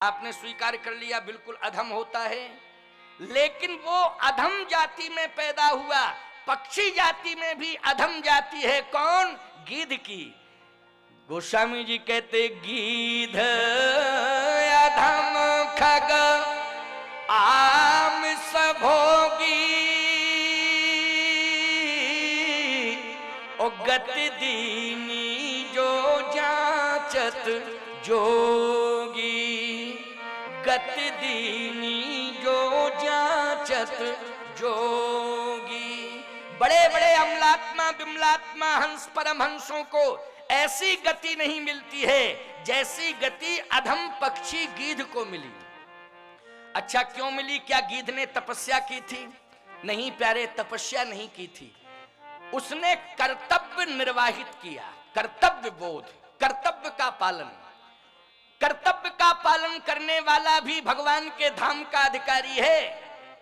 आपने स्वीकार कर लिया बिल्कुल अधम होता है, लेकिन वो अधम जाति में पैदा हुआ। पक्षी जाति में भी अधम जाति है, कौन? गीध की। गोस्वामी जी कहते गीध अधम खग आम सभोगी, ओ गति दीनी जो जांचत जोगी, गति दीनी जो जांचत जोगी। बड़े बड़े अमलात्मा विमलात्मा हंस परमहंसों को ऐसी गति नहीं मिलती है जैसी गति अधम पक्षी गीध को मिली। अच्छा क्यों मिली? क्या गीध ने तपस्या की थी? नहीं प्यारे, तपस्या नहीं की थी। उसने कर्तव्य निर्वाहित किया, कर्तव्य बोध, कर्तव्य का पालन। कर्तव्य का पालन करने वाला भी भगवान के धाम का अधिकारी है।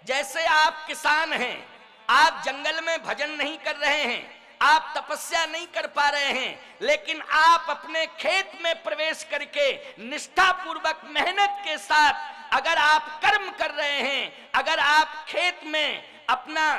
जैसे आप किसान हैं, आप जंगल में भजन नहीं कर रहे हैं, आप तपस्या नहीं कर पा रहे हैं, लेकिन आप अपने खेत में प्रवेश करके निष्ठा पूर्वक मेहनत के साथ अगर आप कर्म कर रहे हैं, अगर आप खेत में अपना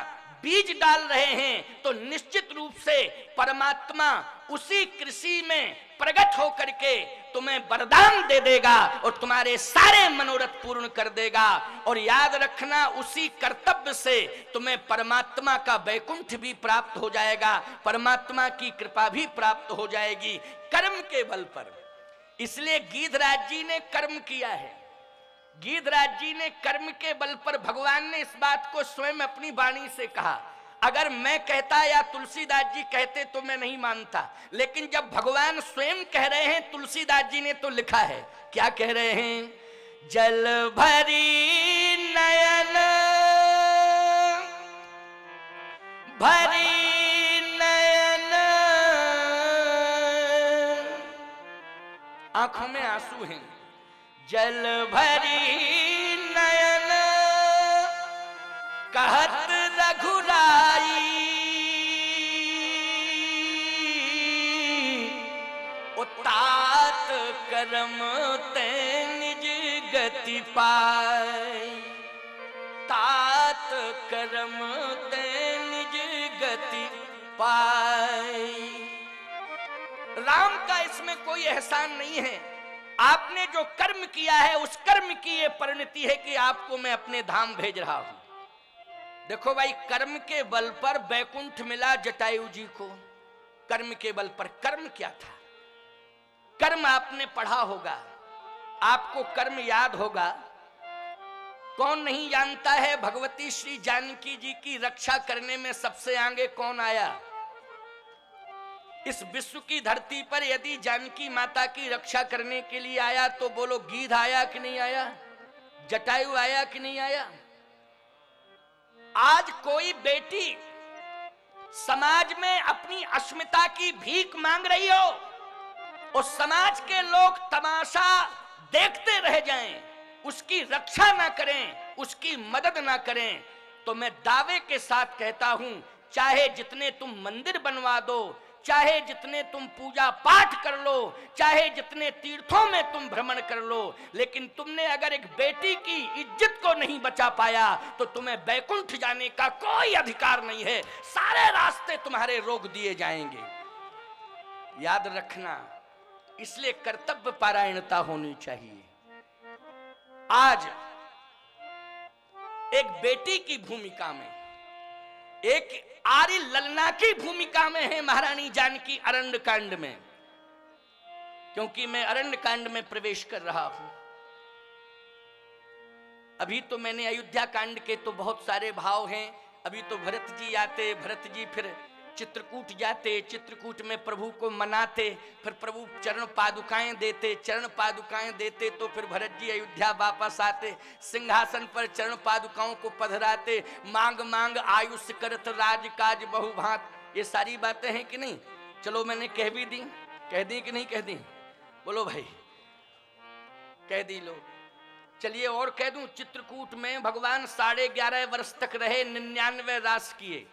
बीज डाल रहे हैं, तो निश्चित रूप से परमात्मा उसी कृषि में प्रकट होकर के तुम्हें वरदान दे देगा और तुम्हारे सारे मनोरथ पूर्ण कर देगा। और याद रखना, उसी कर्तव्य से तुम्हें परमात्मा का वैकुंठ भी प्राप्त हो जाएगा, परमात्मा की कृपा भी प्राप्त हो जाएगी कर्म के बल पर। इसलिए गीधराज जी ने कर्म किया है। गीधराज जी ने कर्म के बल पर, भगवान ने इस बात को स्वयं अपनी वाणी से कहा। अगर मैं कहता या तुलसीदास जी कहते तो मैं नहीं मानता, लेकिन जब भगवान स्वयं कह रहे हैं, तुलसीदास जी ने तो लिखा है, क्या कह रहे हैं? जल भरी नयन भरी नयन, आंखों में आंसू हैं। जल भरी नयन कहत रघुराई, तात करम ते निज गति पाई, तात करम ते निज गति पाई। राम का इसमें कोई एहसान नहीं है। आपने जो कर्म किया है, उस कर्म की ये परिणति है कि आपको मैं अपने धाम भेज रहा हूं। देखो भाई, कर्म के बल पर वैकुंठ मिला जटायु जी को, कर्म के बल पर। कर्म क्या था? कर्म आपने पढ़ा होगा, आपको कर्म याद होगा। कौन नहीं जानता है भगवती श्री जानकी जी की रक्षा करने में सबसे आगे कौन आया? इस विश्व की धरती पर यदि जानकी माता की रक्षा करने के लिए आया तो बोलो, गीध आया कि नहीं आया? जटायु आया कि नहीं आया? आज कोई बेटी समाज में अपनी अस्मिता की भीख मांग रही हो और समाज के लोग तमाशा देखते रह जाएं, उसकी रक्षा ना करें, उसकी मदद ना करें, तो मैं दावे के साथ कहता हूं, चाहे जितने तुम मंदिर बनवा दो, चाहे जितने तुम पूजा पाठ कर लो, चाहे जितने तीर्थों में तुम भ्रमण कर लो, लेकिन तुमने अगर एक बेटी की इज्जत को नहीं बचा पाया तो तुम्हें वैकुंठ जाने का कोई अधिकार नहीं है। सारे रास्ते तुम्हारे रोक दिए जाएंगे, याद रखना। इसलिए कर्तव्य पारायणता होनी चाहिए। आज एक बेटी की भूमिका में, एक आर्य ललना की भूमिका में है महारानी जानकी अरण्य कांड में। क्योंकि मैं अरण्य कांड में प्रवेश कर रहा हूं। अभी तो मैंने अयोध्या कांड के तो बहुत सारे भाव हैं। अभी तो भरत जी आते, भरत जी फिर चित्रकूट जाते, चित्रकूट में प्रभु को मनाते, फिर प्रभु चरण पादुकाएं देते, चरण पादुकाएं देते तो फिर भरत जी अयोध्या वापस आते, सिंहासन पर चरण पादुकाओं को पधराते, मांग मांग आयुष करत राजकाज बहुभांत। ये सारी बातें हैं कि नहीं? चलो मैंने कह भी दी, कह दी कि नहीं कह दी? बोलो भाई, कह दी लो। चलिए और कह दूं, चित्रकूट में भगवान 11.5 वर्ष तक रहे, 99 रास किए।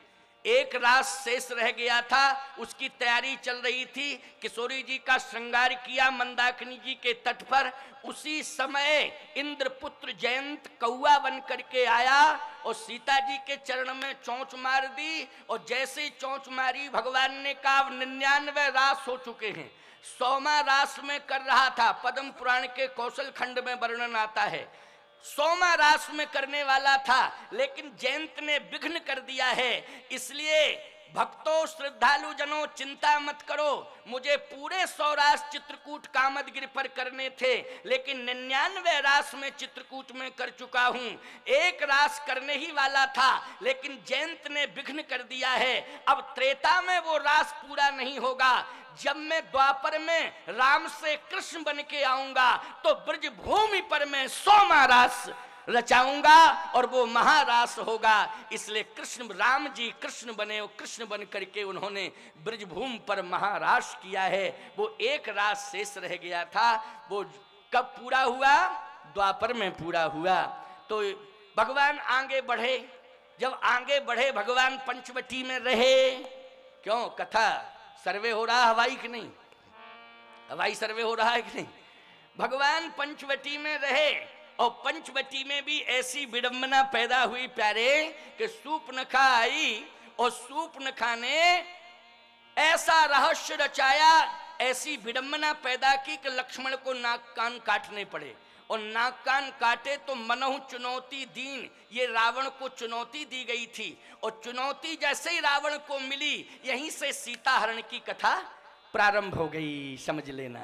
एक रास शेष रह गया था, उसकी तैयारी चल रही थी। किशोरी जी का श्रृंगार किया मंदाकिनी जी के तट पर। उसी समय इंद्रपुत्र जयंत कौआ बन करके आया और सीता जी के चरण में चोंच मार दी। और जैसे ही चोंच मारी, भगवान ने कहा 99 रास हो चुके हैं, 100वां रास में कर रहा था। पद्म पुराण के कौशल खंड में वर्णन आता है 100वां रास में करने वाला था, लेकिन जयंत ने विघ्न कर दिया है। इसलिए भक्तों, श्रद्धालु जनों, चिंता मत करो, मुझे पूरे 100 रास चित्रकूट कामदगिरि पर करने थे, लेकिन 99 रास में चित्रकूट में कर चुका हूं। एक रास करने ही वाला था, लेकिन जयंत ने विघ्न कर दिया है। अब त्रेता में वो रास पूरा नहीं होगा। जब मैं द्वापर में राम से कृष्ण बन के आऊंगा, तो ब्रज भूमि पर मैं 100वां रास रचाऊंगा और वो महारास होगा। इसलिए कृष्ण, राम जी कृष्ण बने और कृष्ण बन करके उन्होंने ब्रजभूमि पर महारास किया है। वो एक रास शेष रह गया था, वो कब पूरा हुआ? द्वापर में पूरा हुआ। तो भगवान आगे बढ़े। जब आगे बढ़े, भगवान पंचवटी में रहे। क्यों? कथा सर्वे हो रहा हवाई कि नहीं? हवाई सर्वे हो रहा है कि नहीं? भगवान पंचवटी में रहे और पंचवटी में भी ऐसी विडंबना पैदा हुई प्यारे कि सूर्पनखा आई और सूर्पनखा ने ऐसा रहस्य रचाया, ऐसी विडंबना पैदा की कि लक्ष्मण को नाक कान काटने पड़े। और नाक कान काटे तो मनहु चुनौती दीन, ये रावण को चुनौती दी गई थी। और चुनौती जैसे ही रावण को मिली, यहीं से सीता हरण की कथा प्रारंभ हो गई, समझ लेना।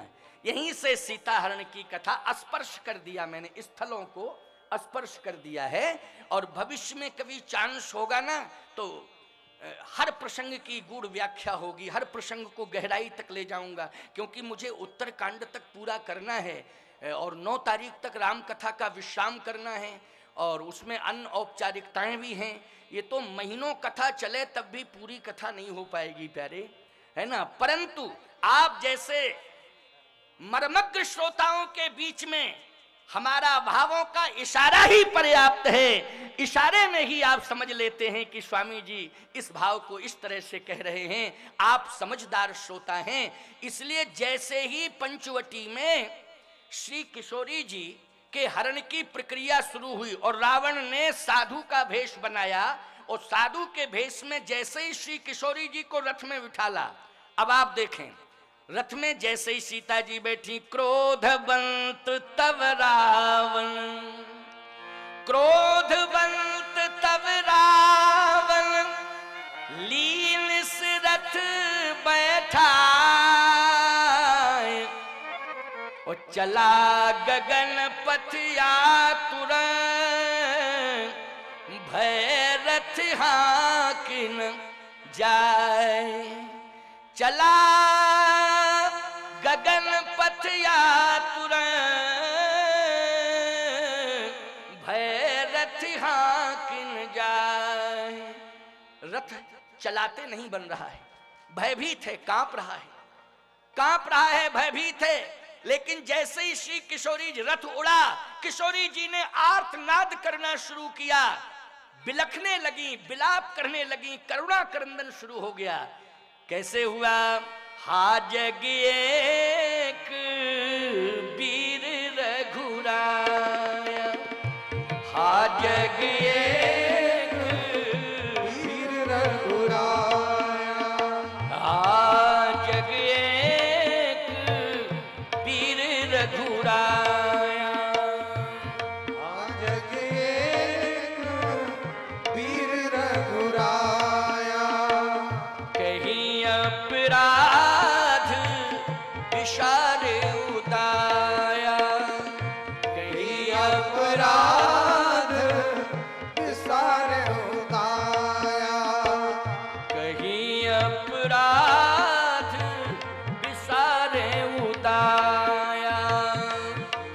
यहीं से सीता हरण की कथा स्पर्श कर दिया मैंने, स्थलों को स्पर्श कर दिया है। और भविष्य में कभी चांस होगा ना, तो हर प्रसंग की गूढ़ व्याख्या होगी, हर प्रसंग को गहराई तक ले जाऊंगा, क्योंकि मुझे उत्तरकांड तक पूरा करना है और 9 तारीख तक राम कथा का विश्राम करना है और उसमें अन्य औपचारिकताएं भी हैं। ये तो महीनों कथा चले तब भी पूरी कथा नहीं हो पाएगी प्यारे, है ना। परंतु आप जैसे मर्मज्ञ श्रोताओं के बीच में हमारा भावों का इशारा ही पर्याप्त है। इशारे में ही आप समझ लेते हैं कि स्वामी जी इस भाव को इस तरह से कह रहे हैं। आप समझदार श्रोता हैं। इसलिए जैसे ही पंचवटी में श्री किशोरी जी के हरण की प्रक्रिया शुरू हुई और रावण ने साधु का भेष बनाया, और साधु के भेष में जैसे ही श्री किशोरी जी को रथ में बिठाला, अब आप देखें, रथ में जैसे ही सीता जी बैठी, क्रोधवंत तब रावण, क्रोधवंत तब रावण, लीन से रथ बैठा और चला गगन पथिया तुरंत, भय रथ हाकिन जाए। चला गगन पथिया तुरंत, भय रथ हाकिन जाए। रथ चलाते नहीं बन रहा है, भयभीत है, कांप रहा है, कांप रहा है, भयभीत है। लेकिन जैसे ही श्री किशोरी जी रथ उड़ा, किशोरी जी ने आर्तनाद करना शुरू किया, बिलखने लगी, विलाप करने लगी, करुणा क्रंदन शुरू हो गया। कैसे हुआ? हाजग एक वीर रघुराया, हाजग एक वीर रघुराया, हाजग एक वीर रघुराया, हाजग एक वीर रघुराया। कहीं अपराध विशाल उदाया, कहीं अपराध विसार उदाया, कहीं अपराध विसार उदाया,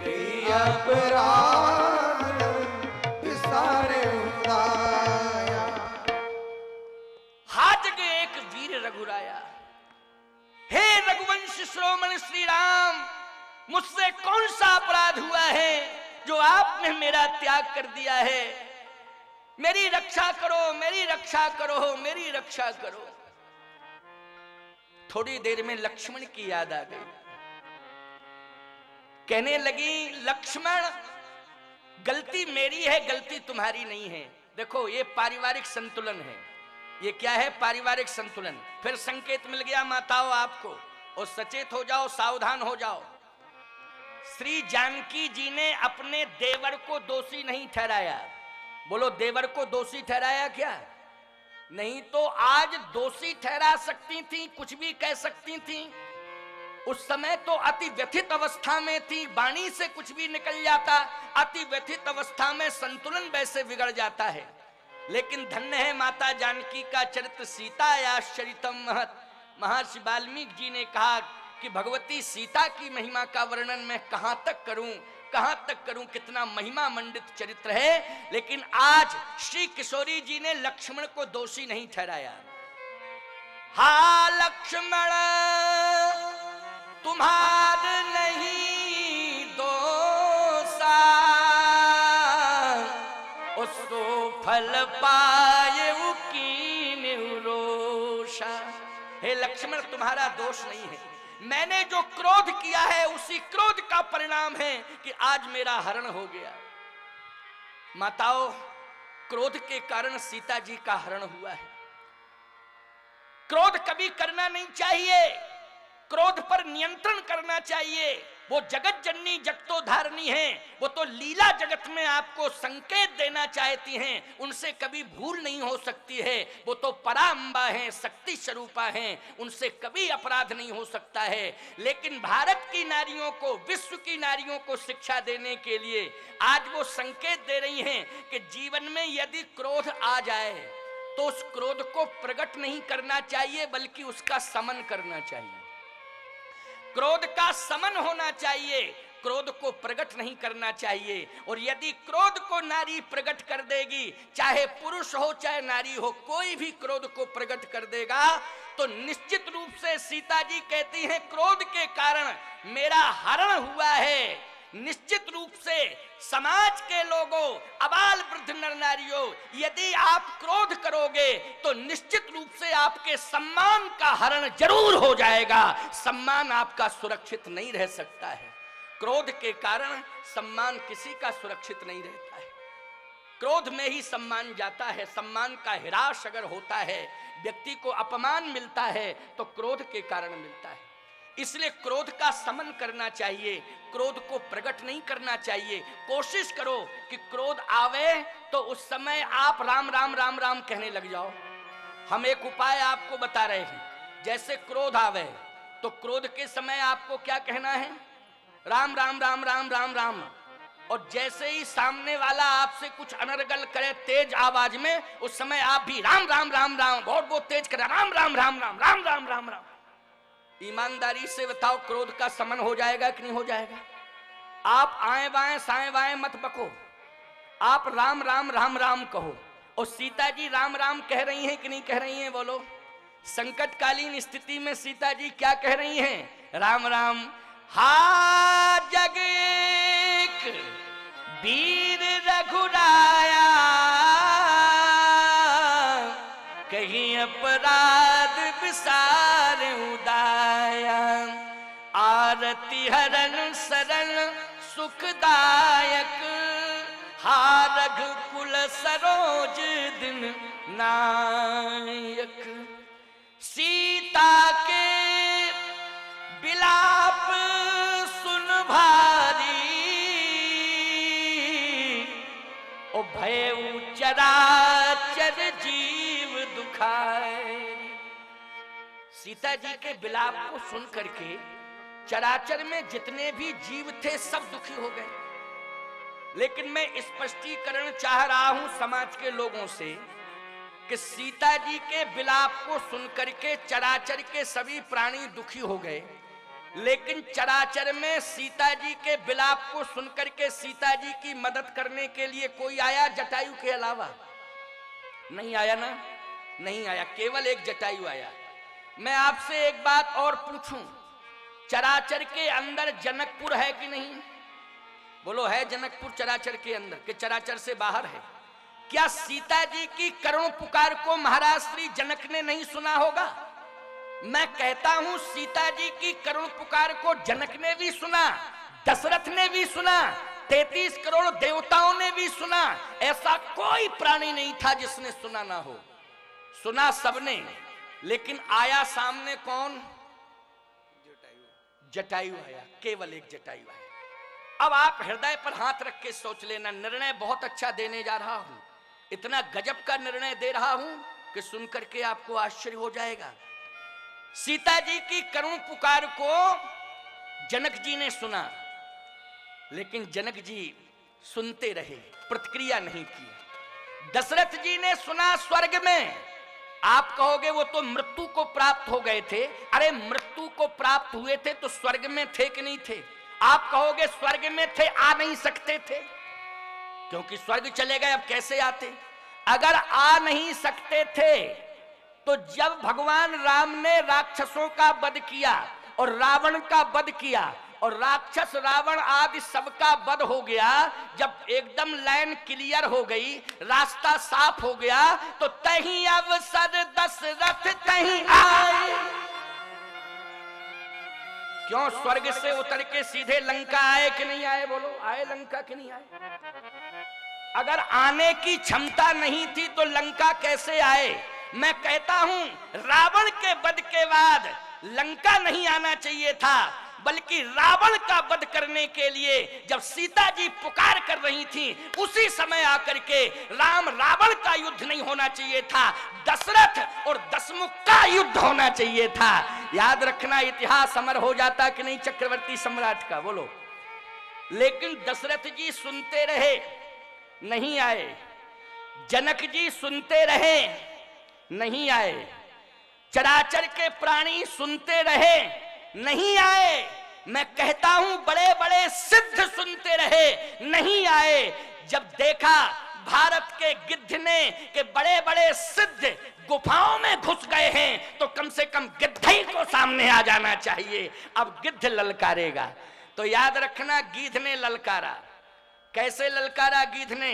कहीं अपराध विसार उदाया। हाजग एक वीर रघुराया। हे रघुवंश श्रोमण श्री राम, मुझसे कौन सा अपराध हुआ है जो आपने मेरा त्याग कर दिया है? मेरी रक्षा करो, मेरी रक्षा करो, मेरी रक्षा करो। थोड़ी देर में लक्ष्मण की याद आ गई। कहने लगी, लक्ष्मण गलती मेरी है, गलती तुम्हारी नहीं है। देखो ये पारिवारिक संतुलन है। ये क्या है? पारिवारिक संतुलन। फिर संकेत मिल गया माताओं आपको, और सचेत हो जाओ, सावधान हो जाओ। श्री जानकी जी ने अपने देवर को दोषी नहीं ठहराया। बोलो, देवर को दोषी ठहराया क्या? नहीं तो आज दोषी ठहरा सकती थी, कुछ भी कह सकती थी। उस समय तो अति व्यथित अवस्था में थी, वाणी से कुछ भी निकल जाता। अति व्यथित अवस्था में संतुलन वैसे बिगड़ जाता है। लेकिन धन्य है माता जानकी का चरित्र। सीता आश्चर्यतम महत्। महर्षि वाल्मीकि जी ने कहा कि भगवती सीता की महिमा का वर्णन मैं कहां तक करूं, कहां तक करूं, कितना महिमा मंडित चरित्र है। लेकिन आज श्री किशोरी जी ने लक्ष्मण को दोषी नहीं ठहराया। हा लक्ष्मण तुम्हार नहीं दोषा, उसको फल पाए कीन रोषा। हे लक्ष्मण, तुम्हारा दोष नहीं है। मैंने जो क्रोध किया है उसी क्रोध का परिणाम है कि आज मेरा हरण हो गया। माताओं, क्रोध के कारण सीता जी का हरण हुआ है। क्रोध कभी करना नहीं चाहिए, क्रोध पर नियंत्रण करना चाहिए। वो जगत जननी जगतोधारिणी है, वो तो लीला जगत में आपको संकेत देना चाहती हैं, उनसे कभी भूल नहीं हो सकती है। वो तो पराम्बा है, शक्ति स्वरूपा है, उनसे कभी अपराध नहीं हो सकता है। लेकिन भारत की नारियों को, विश्व की नारियों को शिक्षा देने के लिए आज वो संकेत दे रही हैं कि जीवन में यदि क्रोध आ जाए तो उस क्रोध को प्रकट नहीं करना चाहिए, बल्कि उसका समन करना चाहिए। क्रोध का समन होना चाहिए, क्रोध को प्रकट नहीं करना चाहिए। और यदि क्रोध को नारी प्रकट कर देगी, चाहे पुरुष हो चाहे नारी हो, कोई भी क्रोध को प्रकट कर देगा, तो निश्चित रूप से सीता जी कहती हैं क्रोध के कारण मेरा हरण हुआ है। निश्चित रूप से समाज के लोगों, अबाल वृद्ध नर नारियों, यदि आप क्रोध करोगे तो निश्चित रूप से आपके सम्मान का हरण जरूर हो जाएगा। सम्मान आपका सुरक्षित नहीं रह सकता है। क्रोध के कारण सम्मान किसी का सुरक्षित नहीं रहता है। क्रोध में ही सम्मान जाता है। सम्मान का ह्रास अगर होता है, व्यक्ति को अपमान मिलता है, तो क्रोध के कारण मिलता है। इसलिए क्रोध का समन करना चाहिए, क्रोध को प्रकट नहीं करना चाहिए। कोशिश करो कि क्रोध आवे तो उस समय आप राम राम राम राम कहने लग जाओ। हम एक उपाय आपको बता रहे हैं। जैसे क्रोध आवे तो क्रोध के समय आपको क्या कहना है? राम राम राम राम राम राम। और जैसे ही सामने वाला आपसे कुछ अनर्गल करे तेज आवाज में, उस समय आप भी राम राम राम राम बहुत तेज करें, राम राम राम राम राम राम राम राम। ईमानदारी से बताओ, क्रोध का समन हो जाएगा कि नहीं हो जाएगा? आप आए बाएं साएं बाएं मत बको, आप राम राम राम राम कहो। और सीता जी राम राम कह रही हैं कि नहीं कह रही हैं? बोलो। संकटकालीन स्थिति में सीता जी क्या कह रही हैं? राम राम। हा जग एक वीर रघुराया, कहीं अपराध विसार उदाया, आरती हरण शरण सुखदायक, हा रघुकुल सरोज दिन नायक। सीता के बिलाप सुन भारी, ओ भयउ चराचर जीव दुखाए। सीता जी के बिलाप को सुन करके चराचर में जितने भी जीव थे सब दुखी हो गए। लेकिन मैं स्पष्टीकरण चाह रहा हूं समाज के लोगों से कि सीता जी के बिलाप को सुन करके चराचर के सभी प्राणी दुखी हो गए, लेकिन चराचर में सीता जी के बिलाप को सुन करके सीता जी की मदद करने के लिए कोई आया जटायु के अलावा? नहीं आया ना? नहीं आया, केवल एक जटायु आया। मैं आपसे एक बात और पूछूं, चराचर के अंदर जनकपुर है कि नहीं? बोलो, है जनकपुर चराचर के अंदर कि चराचर से बाहर है? क्या सीता जी की करुण पुकार को महाराज श्री जनक ने नहीं सुना होगा? मैं कहता हूं सीता जी की करुण पुकार को जनक ने भी सुना, दशरथ ने भी सुना, 33 करोड़ देवताओं ने भी सुना। ऐसा कोई प्राणी नहीं था जिसने सुना ना हो। सुना सबने, लेकिन आया सामने कौन? जटायु आया, केवल एक जटायु आया। अब आप हृदय पर हाथ रख के सोच लेना, निर्णय बहुत अच्छा देने जा रहा हूं। इतना गजब का निर्णय दे रहा हूं कि सुनकर के आपको आश्चर्य हो जाएगा। सीता जी की करुण पुकार को जनक जी ने सुना, लेकिन जनक जी सुनते रहे, प्रतिक्रिया नहीं की। दशरथ जी ने सुना स्वर्ग में। आप कहोगे वो तो मृत्यु को प्राप्त हो गए थे। अरे मृत्यु को प्राप्त हुए थे तो स्वर्ग में थे कि नहीं थे? आप कहोगे स्वर्ग में थे, आ नहीं सकते थे, क्योंकि स्वर्ग चले गए, अब कैसे आते? अगर आ नहीं सकते थे तो जब भगवान राम ने राक्षसों का वध किया और रावण का वध किया और राक्षस रावण आदि सबका वध हो गया, जब एकदम लाइन क्लियर हो गई, रास्ता साफ हो गया, तो तहीं अवसर दशरथ तहीं आए। क्यों? स्वर्ग से उतर के सीधे लंका आए कि नहीं आए? बोलो, आए लंका कि नहीं आए? अगर आने की क्षमता नहीं थी तो लंका कैसे आए? मैं कहता हूं रावण के वध के बाद लंका नहीं आना चाहिए था, बल्कि रावण का वध करने के लिए जब सीता जी पुकार कर रही थी, उसी समय आकर के राम रावण का युद्ध नहीं होना चाहिए था, दशरथ और दशमुख का युद्ध होना चाहिए था। याद रखना, इतिहास अमर हो जाता कि नहीं चक्रवर्ती सम्राट का? बोलो। लेकिन दशरथ जी सुनते रहे, नहीं आए। जनक जी सुनते रहे, नहीं आए। चराचर के प्राणी सुनते रहे, नहीं आए। मैं कहता हूं बड़े बड़े सिद्ध सुनते रहे, नहीं आए। जब देखा भारत के गिद्ध ने कि बड़े बड़े सिद्ध गुफाओं में घुस गए हैं, तो कम से कम गिद्ध ही को सामने आ जाना चाहिए। अब गिद्ध ललकारेगा। तो याद रखना, गीध ने ललकारा। कैसे ललकारा गीध ने?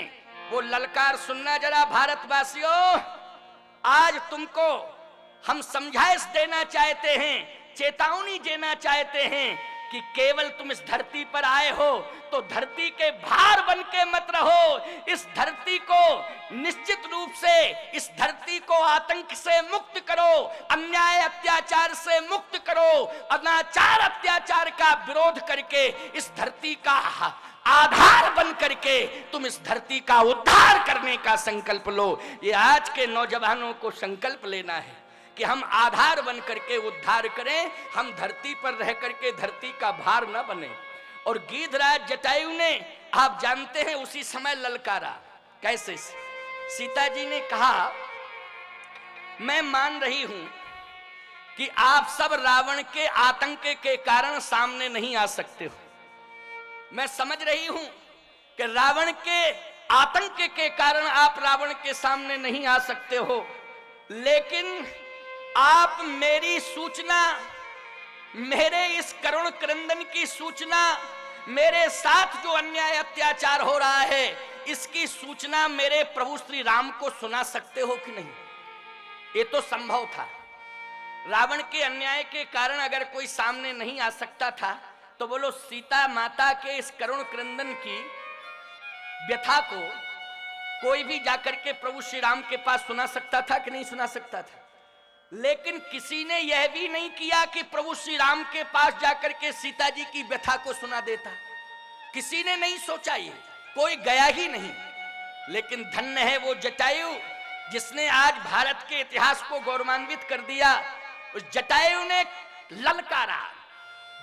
वो ललकार सुनना जरा भारतवासियों। आज तुमको हम समझाइश देना चाहते हैं, चेतावनी देना चाहते हैं कि केवल तुम इस धरती पर आए हो तो धरती के भार बन के मत रहो। इस धरती को निश्चित रूप से, इस धरती को आतंक से मुक्त करो, अन्याय अत्याचार से मुक्त करो, अनाचार अत्याचार का विरोध करके इस धरती का आधार बन करके तुम इस धरती का उद्धार करने का संकल्प लो। ये आज के नौजवानों को संकल्प लेना है कि हम आधार बन करके उद्धार करें, हम धरती पर रह करके धरती का भार न बने। और गीधराज जटायु ने, आप जानते हैं, उसी समय ललकारा। कैसे? सीता जी ने कहा, मैं मान रही हूं कि आप सब रावण के आतंक के कारण सामने नहीं आ सकते हो। मैं समझ रही हूं कि रावण के आतंक के कारण आप रावण के सामने नहीं आ सकते हो, लेकिन आप मेरी सूचना, मेरे इस करुण क्रंदन की सूचना, मेरे साथ जो अन्याय अत्याचार हो रहा है, इसकी सूचना मेरे प्रभु श्री राम को सुना सकते हो कि नहीं? ये तो संभव था। रावण के अन्याय के कारण अगर कोई सामने नहीं आ सकता था, तो बोलो सीता माता के इस करुण क्रंदन की व्यथा को कोई भी जाकर के प्रभु श्री राम के पास सुना सकता था कि नहीं सुना सकता था? लेकिन किसी ने यह भी नहीं किया कि प्रभु श्री राम के पास जाकर के सीता जी की व्यथा को सुना देता। किसी ने नहीं सोचा, ये कोई गया ही नहीं। लेकिन धन्य है वो जटायु जिसने आज भारत के इतिहास को गौरवान्वित कर दिया। उस जटायु ने ललकारा।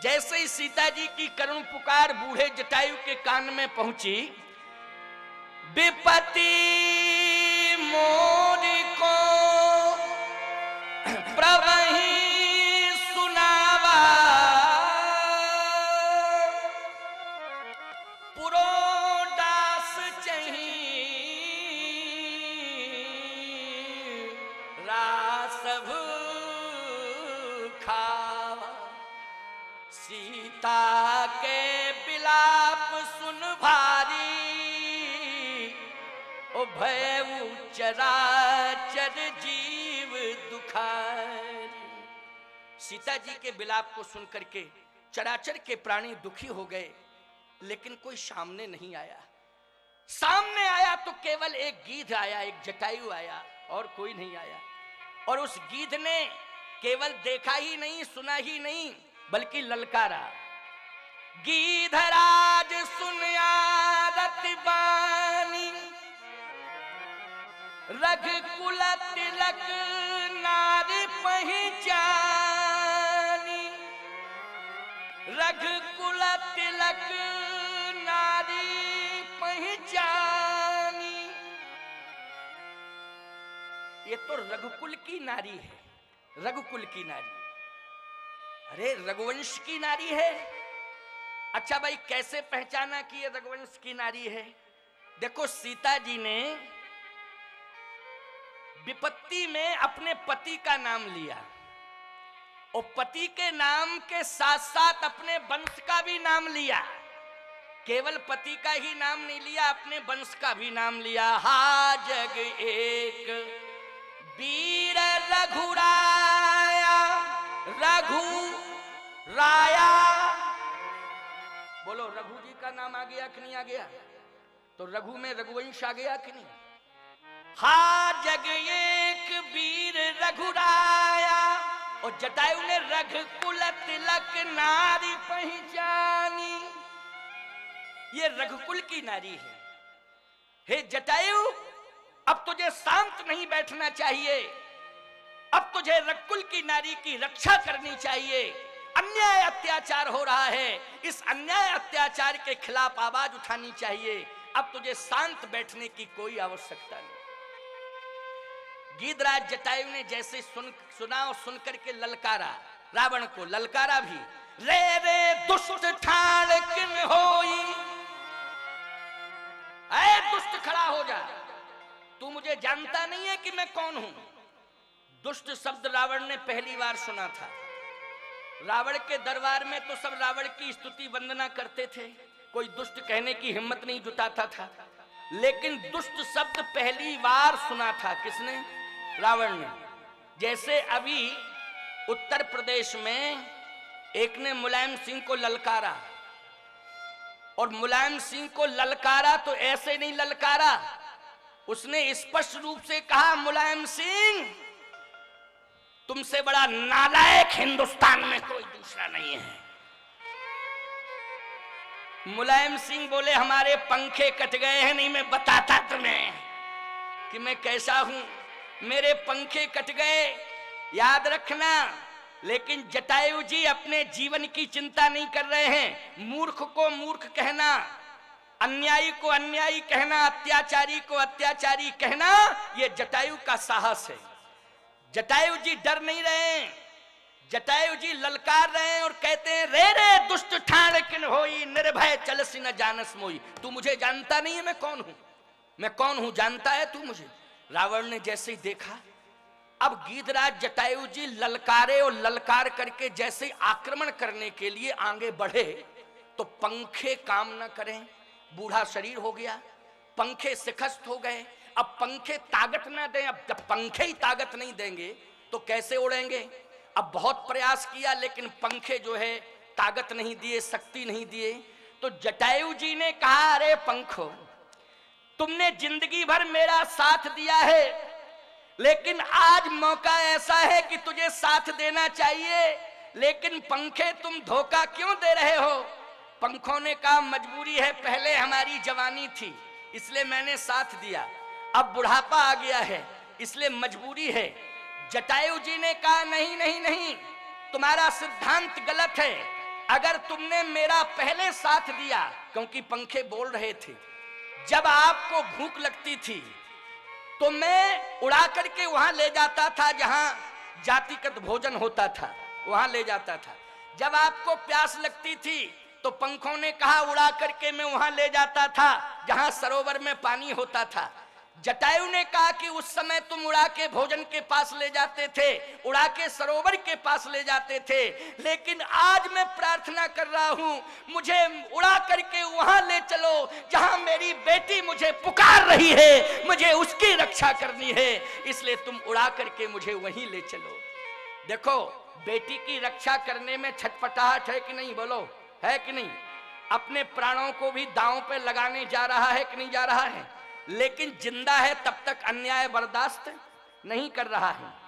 जैसे ही सीता जी की करुण पुकार बूढ़े जटायु के कान में पहुंची, विपत्ति मोरी को प्रभहि सुनावा, पुरोडास चही रासभ खावा। सीता के बिलाप सुन भारी, ओ भय चराचर जीव दुखारी। सीता जी के विलाप को सुनकर के चराचर के प्राणी दुखी हो गए, लेकिन कोई सामने नहीं आया। सामने आया तो केवल एक गीध आया, एक जटायु आया, और कोई नहीं आया। और उस गीध ने केवल देखा ही नहीं, सुना ही नहीं, बल्कि ललकारा। गीधराज सुनिया रतबानी, रघुकुल तिलक नारी पहचानी, रघुकुल तिलक नारी पहचानी। ये तो रघुकुल की नारी है, रघुकुल की नारी। अरे रघुवंश की नारी है। अच्छा भाई, कैसे पहचाना कि ये रघुवंश की नारी है? देखो, सीता जी ने विपत्ति में अपने पति का नाम लिया, और पति के नाम के साथ साथ अपने वंश का भी नाम लिया। केवल पति का ही नाम नहीं लिया, अपने वंश का भी नाम लिया। हा जग एक वीर रघुराया, रघु राया। बोलो, रघु जी का नाम आ गया कि नहीं आ गया? तो रघु में रघुवंश आ गया कि नहीं? हा जग एक वीर रघुराया, और जटायु ने रघुकुल तिलक नारी पहचानी। ये रघुकुल की नारी है। हे जटायु, अब तुझे शांत नहीं बैठना चाहिए, अब तुझे रघुकुल की नारी की रक्षा करनी चाहिए। अन्याय अत्याचार हो रहा है, इस अन्याय अत्याचार के खिलाफ आवाज उठानी चाहिए। अब तुझे शांत बैठने की कोई आवश्यकता नहीं। गीधराज जटायु ने जैसे सुना और सुनकर के ललकारा, रावण को ललकारा भी। रे रे दुष्ट ठाड़ किन होई, ऐ दुष्ट खड़ा हो जा, तू मुझे जानता नहीं है कि मैं कौन हूं। दुष्ट शब्द रावण ने पहली बार सुना था। रावण के दरबार में तो सब रावण की स्तुति वंदना करते थे, कोई दुष्ट कहने की हिम्मत नहीं जुटाता था। लेकिन दुष्ट शब्द पहली बार सुना था किसने? रावण ने। जैसे अभी उत्तर प्रदेश में एक ने मुलायम सिंह को ललकारा, और मुलायम सिंह को ललकारा तो ऐसे नहीं ललकारा, उसने स्पष्ट रूप से कहा, मुलायम सिंह, तुमसे बड़ा नालायक हिंदुस्तान में कोई दूसरा नहीं है। मुलायम सिंह बोले, हमारे पंखे कट गए हैं। नहीं, मैं बताता तुम्हें कि मैं कैसा हूं। मेरे पंखे कट गए, याद रखना। लेकिन जटायु जी अपने जीवन की चिंता नहीं कर रहे हैं। मूर्ख को मूर्ख कहना, अन्यायी को अन्यायी कहना, अत्याचारी को अत्याचारी कहना, यह जटायु का साहस है। जटायु जी डर नहीं रहे हैं, जटायु जी ललकार रहे हैं और कहते हैं, रे रे दुष्ट ठाड़ किन होई, निर्भय चलसी न जानस मोई। तू मुझे जानता नहीं है, मैं कौन हूं? मैं कौन हूं जानता है तू मुझे? रावण ने जैसे ही देखा, अब गीधराज जटायु जी ललकारे, और ललकार करके जैसे आक्रमण करने के लिए आगे बढ़े तो पंखे काम न करें। बूढ़ा शरीर हो गया, पंखे शिकस्त हो गए। अब पंखे ताकत ना दें, अब जब पंखे ही ताकत नहीं देंगे तो कैसे उड़ेंगे? अब बहुत प्रयास किया, लेकिन पंखे जो है ताकत नहीं दिए, शक्ति नहीं दिए। तो जटायु जी ने कहा, अरे पंखो, तुमने जिंदगी भर मेरा साथ दिया है, लेकिन आज मौका ऐसा है कि तुझे साथ देना चाहिए, लेकिन पंखे तुम धोखा क्यों दे रहे हो? पंखों ने कहा, मजबूरी है, पहले हमारी जवानी थी इसलिए मैंने साथ दिया, अब बुढ़ापा आ गया है इसलिए मजबूरी है। जटायु जी ने कहा, नहीं नहीं नहीं, तुम्हारा सिद्धांत गलत है। अगर तुमने मेरा पहले साथ दिया, क्योंकि पंखे बोल रहे थे, जब आपको भूख लगती थी तो मैं उड़ा करके वहां ले जाता था जहां जातिगत भोजन होता था, वहां ले जाता था। जब आपको प्यास लगती थी तो पंखों ने कहा, उड़ा करके मैं वहां ले जाता था जहां सरोवर में पानी होता था। जटायु ने कहा कि उस समय तुम उड़ा के भोजन के पास ले जाते थे, उड़ा के सरोवर के पास ले जाते थे, लेकिन आज मैं प्रार्थना कर रहा हूं, मुझे उड़ा करके वहां ले चलो जहां मेरी बेटी मुझे पुकार रही है, मुझे उसकी रक्षा करनी है, इसलिए तुम उड़ा करके मुझे वहीं ले चलो। देखो, बेटी की रक्षा करने में छटपटाहट है कि नहीं? बोलो, है कि नहीं? अपने प्राणों को भी दांव पे लगाने जा रहा है कि नहीं जा रहा है? लेकिन जिंदा है तब तक अन्याय बर्दाश्त नहीं कर रहा है।